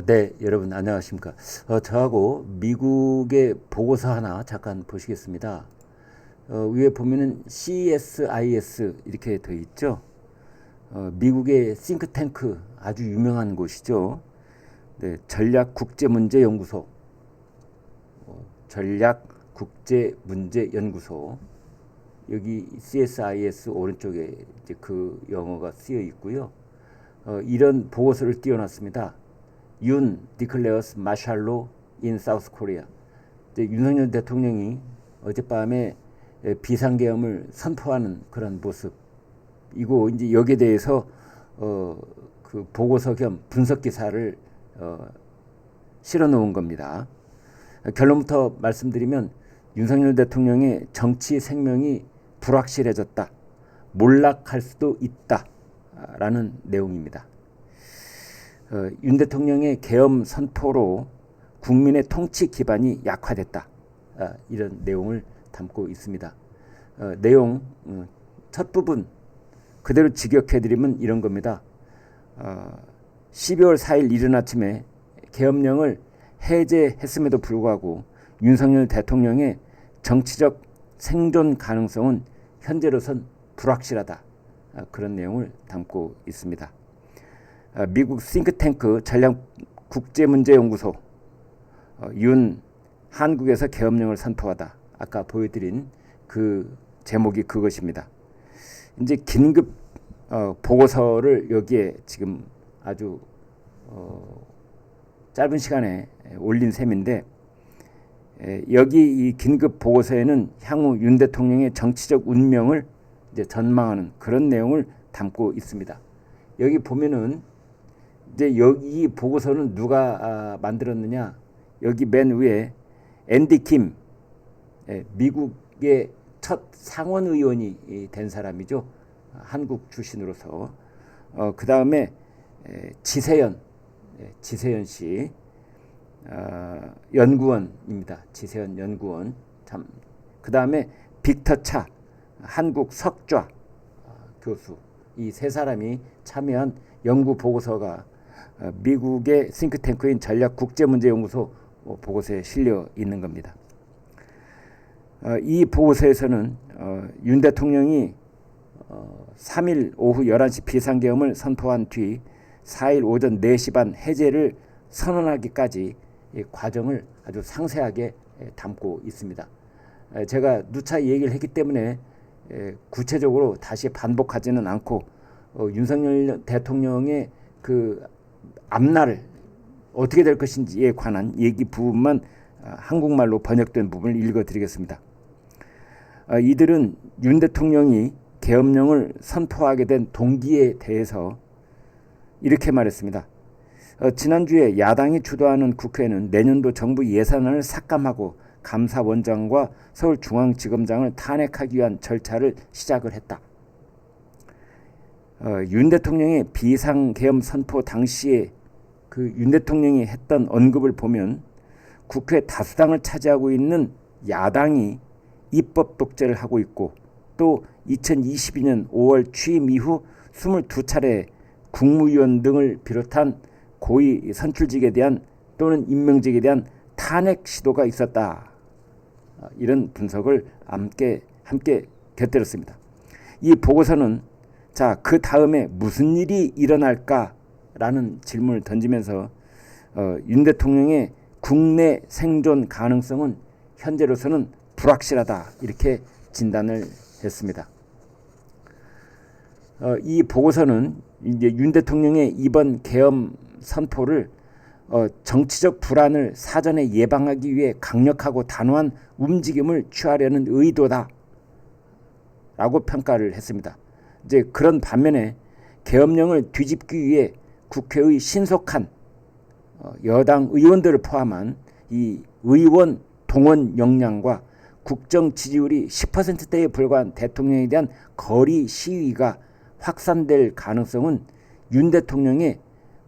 네, 여러분 안녕하십니까. 저하고 미국의 보고서 하나 잠깐 보시겠습니다. 위에 보면은 CSIS 이렇게 돼 있죠. 미국의 싱크탱크 아주 유명한 곳이죠. 네, 전략국제문제연구소, 전략국제문제연구소. 여기 CSIS 오른쪽에 이제 그 영어가 쓰여 있고요. 이런 보고서를 띄워놨습니다. 윤 declares martial law in South Korea. 윤석열 대통령이 어젯밤에 비상계엄을 선포하는 그런 모습이고, 이제 여기에 대해서 그 보고서 겸 분석 기사를 실어 놓은 겁니다. 결론부터 말씀드리면 윤석열 대통령의 정치 생명이 불확실해졌다, 몰락할 수도 있다라는 내용입니다. 윤 대통령의 계엄 선포로 국민의 통치 기반이 약화됐다, 이런 내용을 담고 있습니다. 내용 첫 부분 그대로 직역해드리면 이런 겁니다. 12월 4일 이른 아침에 계엄령을 해제했음에도 불구하고 윤석열 대통령의 정치적 생존 가능성은 현재로선 불확실하다, 그런 내용을 담고 있습니다. 미국 싱크탱크 전략국제문제연구소, 윤 한국에서 계엄령을 선포하다, 아까 보여드린 그 제목이 그것입니다. 이제 긴급 보고서를 여기에 지금 아주 짧은 시간에 올린 셈인데, 여기 이 긴급 보고서에는 향후 윤 대통령의 정치적 운명을 이제 전망하는 그런 내용을 담고 있습니다. 여기 보면은 이제 여기 이 보고서는 누가 만들었느냐? 여기 맨 위에 앤디 킴, 미국의 첫 상원 의원이 된 사람이죠. 한국 출신으로서. 그 다음에 지세연 씨, 연구원입니다. 지세연 연구원. 참. 그 다음에 빅터 차, 한국 석좌 교수. 이 세 사람이 참여한 연구 보고서가 미국의 싱크탱크인 전략국제문제연구소 보고서에 실려 있는 겁니다. 이 보고서에서는 윤 대통령이 3일 오후 11시 비상계엄을 선포한 뒤 4일 오전 4시 반 해제를 선언하기까지 이 과정을 아주 상세하게 담고 있습니다. 제가 누차 얘기를 했기 때문에 구체적으로 다시 반복하지는 않고 윤석열 대통령의 그 앞날 어떻게 될 것인지에 관한 얘기 부분만 한국말로 번역된 부분을 읽어드리겠습니다. 이들은 윤 대통령이 계엄령을 선포하게 된 동기에 대해서 이렇게 말했습니다. 지난주에 야당이 주도하는 국회는 내년도 정부 예산안을 삭감하고 감사원장과 서울중앙지검장을 탄핵하기 위한 절차를 시작을 했다. 윤 대통령의 비상계엄 선포 당시에 그 윤 대통령이 했던 언급을 보면 국회 다수당을 차지하고 있는 야당이 입법 독재를 하고 있고, 또 2022년 5월 취임 이후 22차례 국무위원 등을 비롯한 고위 선출직에 대한 또는 임명직에 대한 탄핵 시도가 있었다, 이런 분석을 함께 곁들였습니다. 이 보고서는 자, 그 다음에 무슨 일이 일어날까라는 질문을 던지면서 윤 대통령의 국내 생존 가능성은 현재로서는 불확실하다, 이렇게 진단을 했습니다. 이 보고서는 이제 윤 대통령의 이번 계엄 선포를 정치적 불안을 사전에 예방하기 위해 강력하고 단호한 움직임을 취하려는 의도다라고 평가를 했습니다. 이제 그런 반면에 계엄령을 뒤집기 위해 국회의 신속한 여당 의원들을 포함한 이 의원 동원 역량과 국정 지지율이 10%대에 불과한 대통령에 대한 거리 시위가 확산될 가능성은 윤 대통령의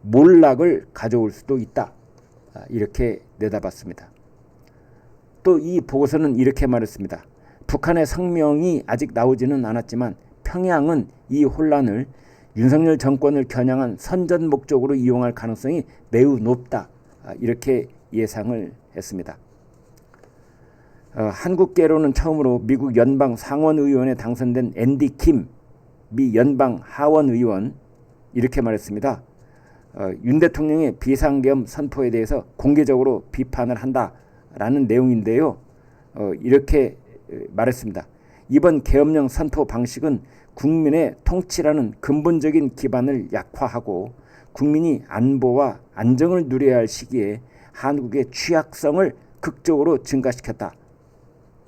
몰락을 가져올 수도 있다, 이렇게 내다봤습니다. 또 이 보고서는 이렇게 말했습니다. 북한의 성명이 아직 나오지는 않았지만 평양은 이 혼란을 윤석열 정권을 겨냥한 선전 목적으로 이용할 가능성이 매우 높다. 이렇게 예상을 했습니다. 한국계로는 처음으로 미국 연방 상원의원에 당선된 앤디 킴 미 연방 하원의원 이렇게 말했습니다. 윤 대통령의 비상계엄 선포에 대해서 공개적으로 비판을 한다라는 내용인데요. 이렇게 말했습니다. 이번 계엄령 선포 방식은 국민의 통치라는 근본적인 기반을 약화하고 국민이 안보와 안정을 누려야 할 시기에 한국의 취약성을 극적으로 증가시켰다.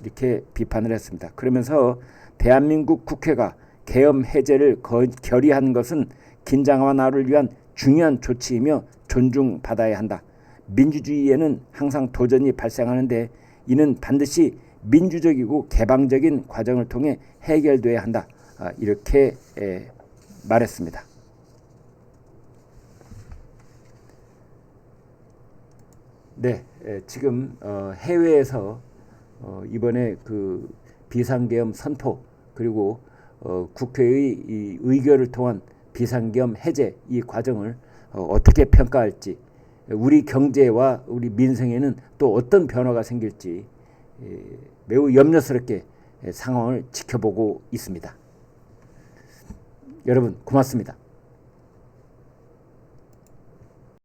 이렇게 비판을 했습니다. 그러면서 대한민국 국회가 계엄 해제를 결의한 것은 긴장 완화를 위한 중요한 조치이며 존중받아야 한다. 민주주의에는 항상 도전이 발생하는데 이는 반드시 민주적이고 개방적인 과정을 통해 해결돼야 한다. 이렇게 말했습니다. 네, 지금 해외에서 이번에 그 비상계엄 선포 그리고 국회의 이 의결을 통한 비상계엄 해제 이 과정을 어떻게 평가할지, 우리 경제와 우리 민생에는 또 어떤 변화가 생길지 매우 염려스럽게 상황을 지켜보고 있습니다. 여러분 고맙습니다.